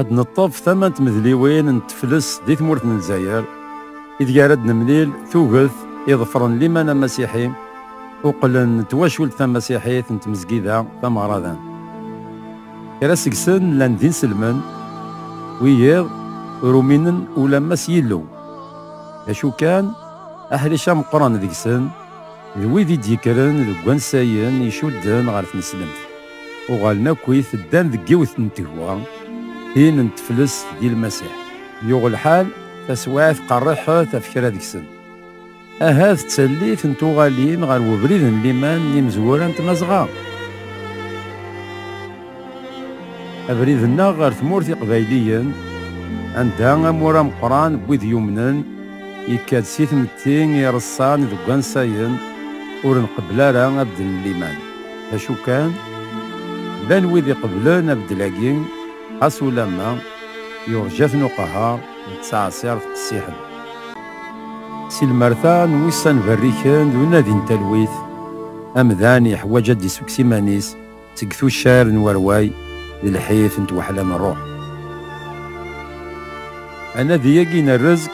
ad نطف ثمان تمذليوين نتفلس دي ثمورة الجزائر إذ يارد نمليل ثوغث يظفرن لمن مسيحي وقلن تواشول ثم مسيحية نتمزقيدا ثم غرادا كرا سكسن لان دين سلمان ويض رومينن ولما سيلو اشو كان أهل شام قران ذيك سن ذويدي ديكرن ذو كوانساين يشودن غارت نسلمت وغالنا كويث الدان ذكيوث نتهوا هين نتفلس ديال المسيح يوغ الحال تسواعث قرحة تفكير هذيك السن أهاذ تسليت نتو غاليين غير وبريد الليمان نمزورا نتمزغا أبريدنا غير ثمورتي قبايليا عندها مورا مقران بويد يمنن يكاد سيث متين يرصان ذو كانساين ورن قبلا أبد الليمان أشو كان بان ويدي قبلان أبد لاقين حاسو لما يرجفنو قهار يتسعصير في السيحل سي المرثان ويسان بريكان دو نادي تلويث أمذان يحواج دي سوكسي مانيس تكثو الشعر نورواي للحيث نتوحلا من الروح أنا دياقين الرزق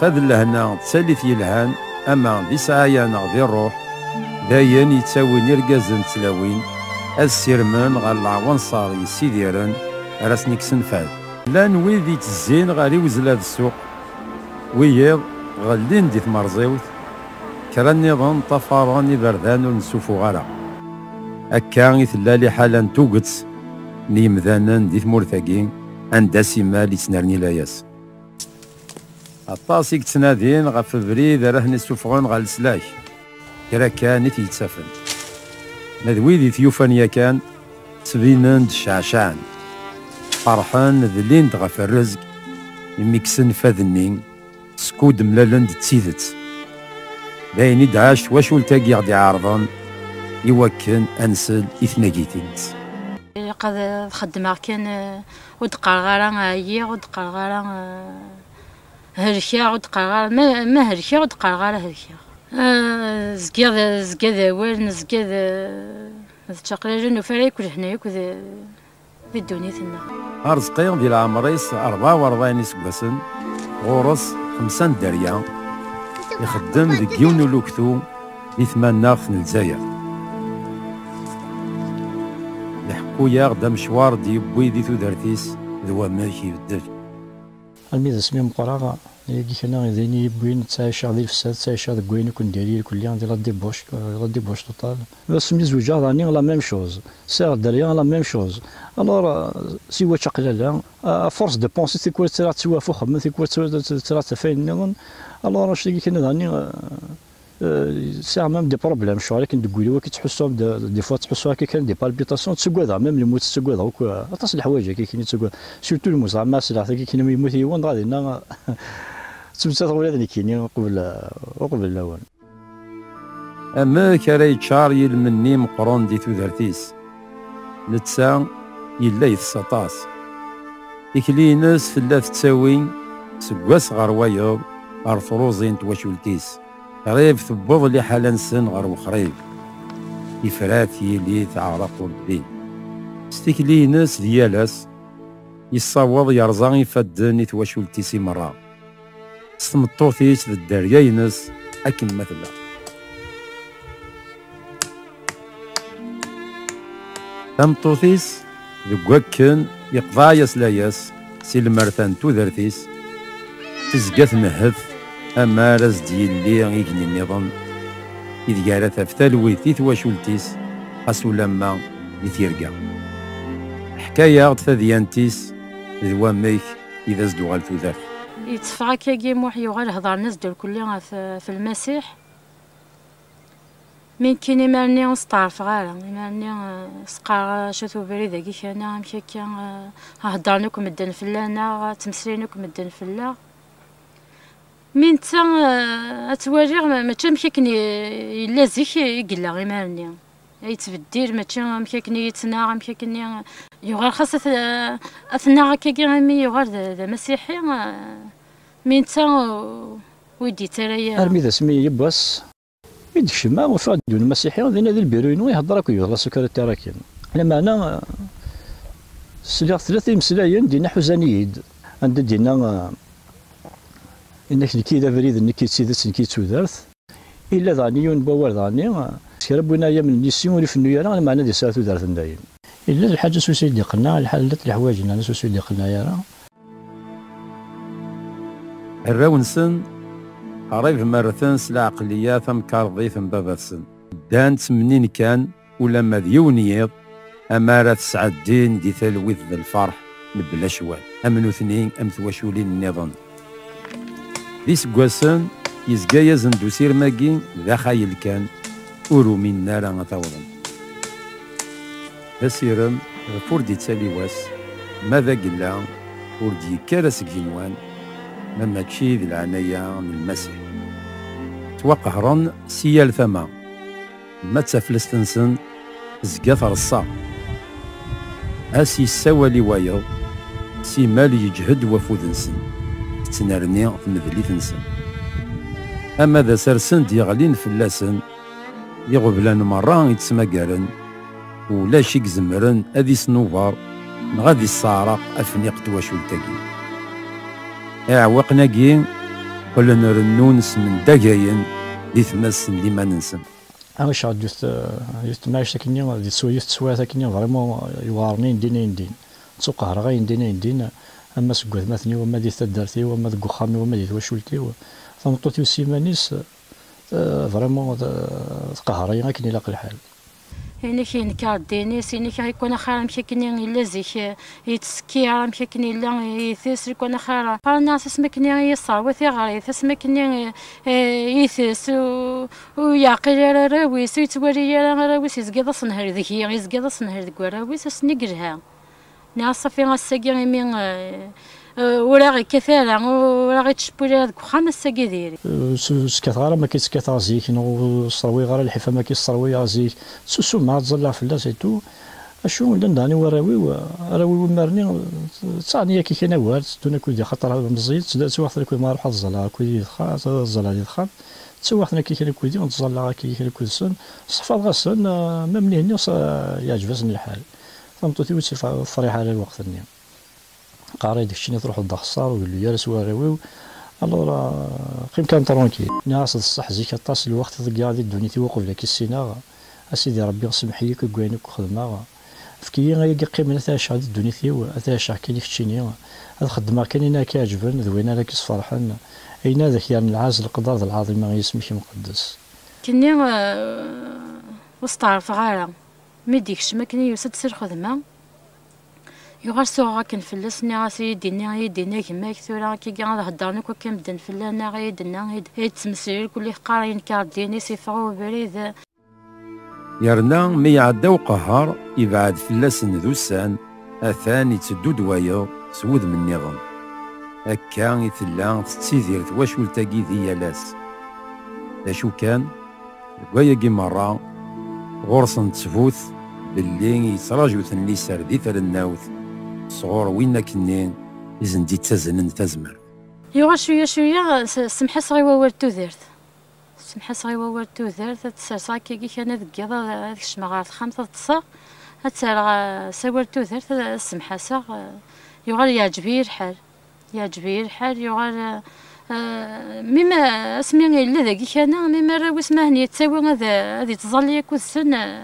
فذل هنا تساليث يلهان أما دي سعايا نغذي الروح داين يتساوي نرقازن تلاوين السيرمان غال العوان صاري سيديرن راسنيك سنفاد لان ويدي تزين غالي وزلاد السوق ويض غالين دي ثمرزيوت كرا النظام طفراني بردان ونسوفو غالا أكا يثلالي حالا توقتس نيمذانن دي ثمورثاقين عندها سيمال يتنرني لاياس الطاسيك تنادين غف بريد رهن السفغون غال سلاك كرا كانت يتسافن نذويدي ثيوفانيا كان سبينن دشعشعن فرحان ذلين غف الرزق يميكسن فاذنين سكود ملالن تسيدت بايني دعاش واش ولتاقي غدي عارضن يوكن انسل اثناقيتينت قد خدمة كان ودقار هي ودقار هرشا ودقار ما هرشا ودقار هرشا زكاذا وين زكاذا تقريبا وفريق كل حنايا كذا في الدنيا ثنا أرزقين ديال عمريس 44 سكباسن غورس 5 دريا يخدم ذك يونو لوكتو يتمنى في الجزائر يحكو يا غدا مشوار دي بويدي تودرتيس ذو ماشي يبدل الميزة سمي مقرارة يجي كنا غاديني بوين تعيش غادي الفساد تعيش هذا كوين يكون ديالي كل يوم ديال غادي بوش توتال بس مي زوجة راني لا ميم شوز سير دريا لا ميم شوز الوغ سيوا تقلالا فورس دو بونسي تيكون ترى توافق خدمة تيكون ترى تفاين نظن الوغ شتي كنا راني سي ميم دي بروبليم شو ولكن تقولي وكي تحسهم دي فوا تحسوا هكا كان دي بالبيتاسيون تسكوذا ميم الموت تسكوذا وكا تصل الحوايج كي كاين تسكوذا سيرتو الموت زعما سلاح كي كاين يموت يوان غادي نا تمسات ولادني كاينين قبل الاول اما كراي تشار يلمني مقرون دي تودرتيس نتسا يلا يتسطاس يكلي ناس في اللاف تساوي سكواس غار وايض غار فروزين تواشولتيس قريب ثبوض لي حالا نسن غار وخريب يفرات يلي تعرق الدين ستيكلي ناس ديالاس يصاوض يرزان يفدن يتواشولتيسي مرة ستمطوثيس ذا الدريا ينس أكن مثلا تمطوثيس ذو وكن يقضايس لاياس سي المرثان تودرتيس تزقات مهث أما راس ديالي يغني النظام إذ قالت فتالويثي تواشولتيس خاصو لما يتيرقا حكاية ثديانتيس ذو ميك إذا زدو غال تودرت يتفقى كي موحي يغال هضر الناس دول كلها في المسيح من كيني مالني نستعرف غالا مالني سقا شوفو بريد كي كان مشي كان هضر لكم الدن فلانا تمسلين لكم الدن فلا من تا اتواجه ما تمشي كني الا زيك يقلا غير مالني يتبدير ما تمشي كني يتناغ مشي كني يغال خاصة اثناغ كي غامي يغال ذا مسيحي من تا ويدي ترايا ارمي ذا سمي يباس يدك شما وفاد دون المسيحي غادي نادي البيروين ويهضر كي يهضر سكر التراكين لما انا سلاغ ثلاثة مسلاين دينا حزانيد عند دينا إنك نكي ذا بريد نكي تسيدس نكي تودرث إلا ذاني ونبور ذاني ربنا يا من نسيون ولي في النيارة معنا دي ساعة تودرث دايم إلا الحاجة سوسيدي قلنا الحالة الحوايجنا سوسيدي قلنا يا راه الراونسن قريب مرثن سلا عقلية ثم كارضي ثم باباسن دانت منين كان ولا مذيون يض أمارة سعدين دي ثلوث ذا الفرح نبلا شوال أمنو اثنين أم ثواشولين النظام دي سقواسن يزقا يزن دوسير ماكي ذا خايل كان أورو من نارا غتاوضن هسيرم غفور دي تسالي واس ماذا قلا وردي كارس جنوان مما تشي ذي العناية من المسيح توقهرن سيال ثما ما تسافلستنسن زقاث رصا أسي السوالي وايض سي مال يجهد وفودنسن تنرني تمذلي تنسن أما ذا سرسن ديغلين فلاسن يغبلان مرة يتسمقارن ولا شيك زمرن أذي سنوفر غادي السعراق أفنيق تواشولتاكي أعوقنا كي قلنا رنونس من دقاين دي ثمسن دي ما ننسن أنا شاد يست ماشي كني دي سويت كني فريمون يوارنين دين تسوق هرغين دين أما سقوث مثني وما دي تدرتي وما دي خامي وما دي تواشولتي فمطوتي وسيمانيس فريمون تقهري غير كني لاقي الحال يعني كاين كاردينيس يعني كيكون خير مشي كني الا زيك يتسكي راه مشي كني الا يثيس يكون خير انا اساس ما كني يصاوي غير اساس ما كني يثيس ويعقل راويس يتوري راويس يزقد صنهر ذيك يزقد صنهر ذيك راويس اسني قلها ناصفي غاساكي من ولا غير كثيرا ولا غير تشبولي هذاك خمس سكيديري سكثارا ما كيتسكثار زيك نو الصروي غير الحفا ما كيصروي زيك سوسو ما تزلع في اللاس تو اشو لنداني وراوي مرني ثانيه كي كاين والد دون كل خاطر مزيد تدات واحد كل ما روح الزلا كل خاص الزلا اللي دخل تسوحنا كي كاين كل نتزلع كي كاين كل سن صفات غسن ما منين يعجبني الحال فهمتي وتشوف الفريحه على الوقت النيم قاري داكشي تروح للدخصار ويقول له يا رسوا راويو الوغ قيم كان ترونكي ناس الصح زيك طاس الوقت ضيع هذه الدنيا توقف لك السينا اسيدي ربي يسمح ليك كوينك وخدمه فكي غير قيم تاع هذه الدنيا تيو تاع كاين فتشيني هذا خدمه كاينين كيعجبن ذوينا لك فرحان اين هذاك يعني العازل القدر العظيم ما يسميش مقدس كني وسط عرف غاره ما ديكش ما كني يوسد سير خدمه يغار سوغا كنفلسني راسي يدينا كما كثورا كي كاع هضرنا كون كنبدا نفلانا غير يدنا يتمسير كل قارين كارديني سيفغو بريد يرنا مي عداو قهر يبعد فلاسن ذوسان اثاني تسدو دوايا سود من النظام هكا يتلا تتسيدير تواشولتاكي ذي لاس اشو كان دوايا كي مرة غرصن تفوت باللي يتراجو ثني سردي ثرناوث صغور وين كنين إذن دي تزنن تزمر يوا شويه سمحة صغي وورد تودرت سمحة صغي وورد تودرت تسرسا كي كان ذك هذاك الشمغار خمسة تصا هتسرى سوورد تودرت سمحة صغ يغال يعجبي الحال يغال مما اسمي الا ذاك كان مما راوي اسمه تساوي هذه تظل ياكل السن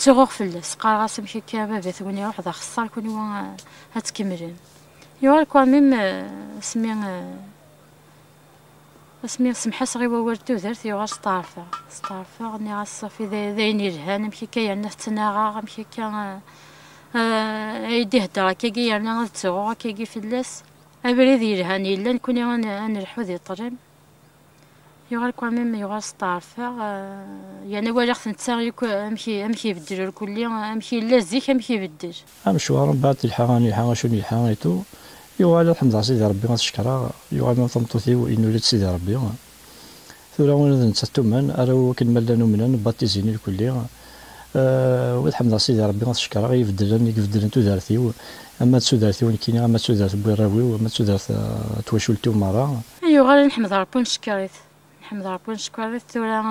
تغوغ فلس قال راسي مشي كابا بثوني روح ذا خسر كوني هتكملين يوال كوا ميم اسمي سمحة صغي وورتو درت يوغا سطارفة غني غاصافي ذاين يرهان مشي كاين تناغا مشي كان يدي هدرا كي يعني تغوغ كي فلس أبريد يرهان إلا نكوني نرحو ذي طريم يغال كوا ميم يغال سطارفة يعني ولا خصني نتساغي أمشي يبدل الكلية أمشي لازيك أمشي يبدل مشوار بعد الحاغة شوني الحاغة تو يغال الحمد لله سيدي ربي غتشكرها يغال من طمطوتي وإنو لي سيدي ربي ثورا وانا نتساتو من أراو كنملانو منن باتيزيني الكلية والحمد لله سيدي ربي غتشكرها يفدلن تودارتي أما تسودارتي وين كاينة أما تسودارت بوراوي وأما تسودارت تواشولتي ومرا يغال نحمد ربي نشكريت نشكريت ثورا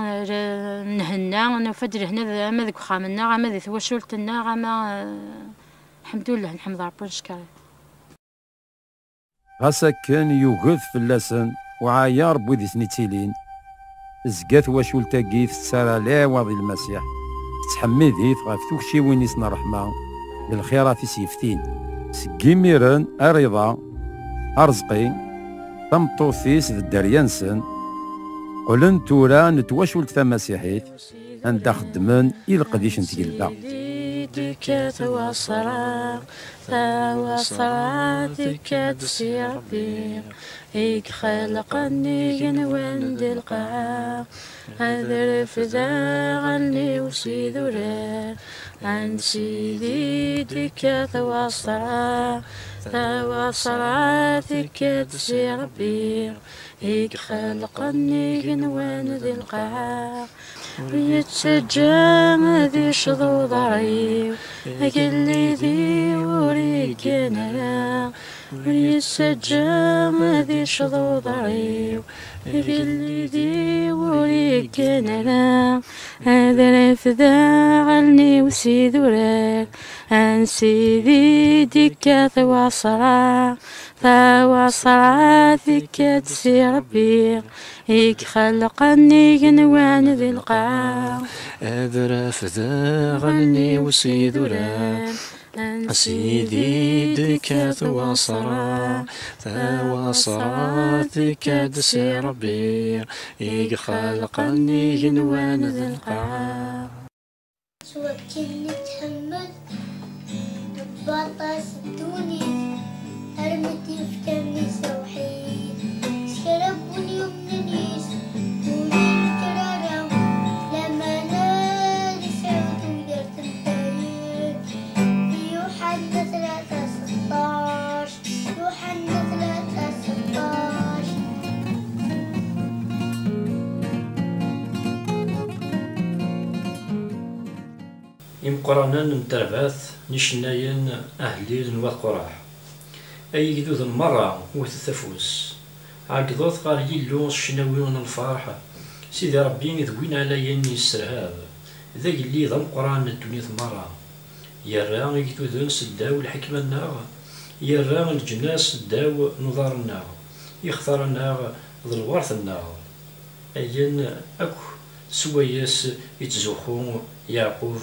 نهنا نفدر هنا أما ذيك خامنا أما ذي تواشولتنا أما الحمد لله نحمد ربي ونشكره. غاس كان يوقف فلاسن وعاير بوذي سنيتيلين زقات واشولتاكي تسارى لا واضي المسيح تحميديت غاف توكشي وين يسنا رحمة بالخيرات سيفتين سكيميرن أريضا أرزقي طمطوثيس الدريانسن قلن تورا نتواشولت مسيحيت عند خدمن إلى قديش نتقلبا ديك توصرا ديك تسي ربي هيك خلقني جنوان دلقا هذا رفدا غني وسيد ورار عن سيدي ديك توصرا ديك تسي ربي هيك خلقني جنوان دلقا ويتسجى ذي شذو ضريب أقل ذي وريقنا ويتسجى ذي شذو ضريب أقل ذي وريقنا هذا رفدا غني وسيد ورار عن سيدي ديكا ثواصرا ذيك تسي ربي هيك خلقني جنوان ذي القاع أذرا فذا غني وسيد وران سيدي ديك ثواصرا ذيك تسي ربي هيك خلقني جنوان ذي القاع سواء كنت تحمد بطاس الدوني أرمتي في كنيسة وحيد سكربوني ومنيس ولين كرارة لما نادي سعود ودرت الداير يوحنا 3:16 يوحنا 3:16 يمقرانا نتربث نشناين أهليل وقراح أي جدود المرة وتثفوس عقدوث قال يلو الشناويون الفرحة سيدي ربي ذوين عليا يسرهاب ذاك اللي ذا القرآن الدنيا مرة يرى يجدودن سداو الحكمة الناغ يرى الجناس سداو نظار الناغ يختار الناغ ذا الورث الناغ أين أكو سوياس يتزوخو يعقوب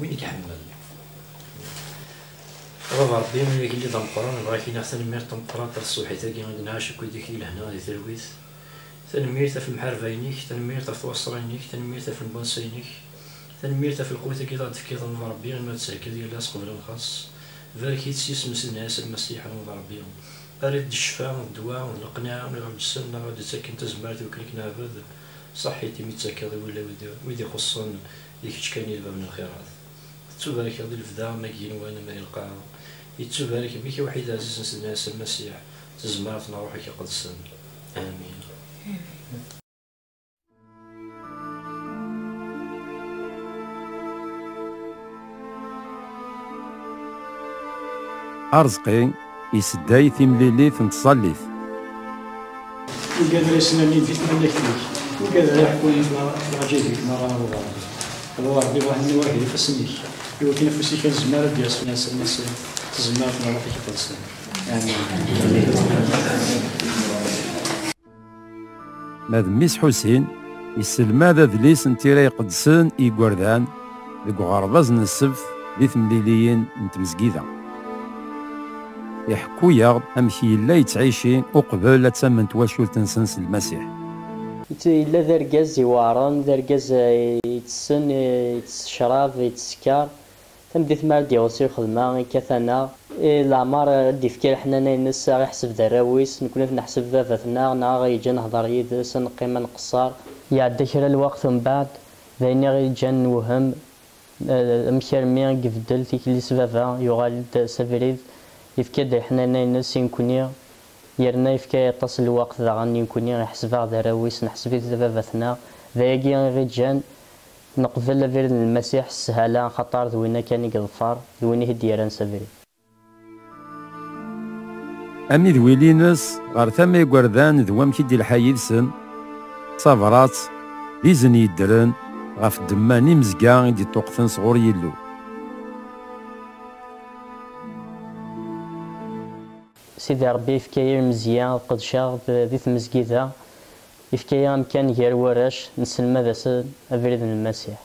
وين يحمل غضب ربي من اللي ضم قران بغا كاين احسن مير طم قران ترسوحي تاكي غادي نعاشك وديك لهنا غادي تلويث تنميرتا في المحاربينيك تنميرتا في توصرينيك تنميرتا في البونسينيك تنميرتا في القوة كي غادي تفكي ضم ربي ما تساكد ديال لاصق قبل الخاص فالكي تسيس الناس المسيح ضم ربي اريد الشفاء والدواء والقناعة ونغرب السنة غادي تساكن تزمارت وكلك نعبد صحيتي متساكد ولا ويدي خصون ديك تشكاني الباب من الخيرات تبارك هذا الفدا ما كاين وانا ما يلقى يتبارك بك وحيد عزيز الناس المسيح تزمارتنا روحك قدسا امين أرزقي يسداي تمليليث نتصليث وقادر يسناني في تمنى كتير وقادر يحكوني في العجيب نرى نرى الله ربي واحد واحد يفسنيك يمكن نفسي كان زمارة ديال الناس تزمارة نروحك قدسا امين ماذا ميس حسين يسلم هذا ذليس نتيرا يقدسن يقردان ذك غرباز السبت دي ثمليليين نتمزقيدا يحكو ياغد امشي لا يتعيشي وقبل لا تسمن تواشول تنسنس المسيح إلا ذرقاز يوارن ذرقاز يتسن يتشراب يتسكر تمديت مال ديوسي خدمة كثنا العمار دي فكر حنا ناس غيحسب دراويس نكون نحسب ذاتنا نا غيجي نهضر يدرس نقيم نقصر يعدي كرا الوقت من بعد ذاين غيجي نوهم مكرمي قفدل تيكلي سبابا يغالد سافريد يفكر حنا ناس نكوني يرنا يفكا يطاس الوقت ذا غني نكوني غيحسبها دراويس نحسب ذاتنا ذاكي غيجان نقبل فير المسيح السهالة خطر ذوينا كان يقظفر ذويني هديران سافري أمي ذويلينس غار ثما يقردان ذوام كيدي الحي سن صبرات ديزن يدرن غاف الدمان مزقا يدي طوقتن صغور يلو سيدي ربي يفكايا مزيان قدشا دي تمزكيدا، يفكايا أمكان غير وراش نسلم هذا أبريد المسيح.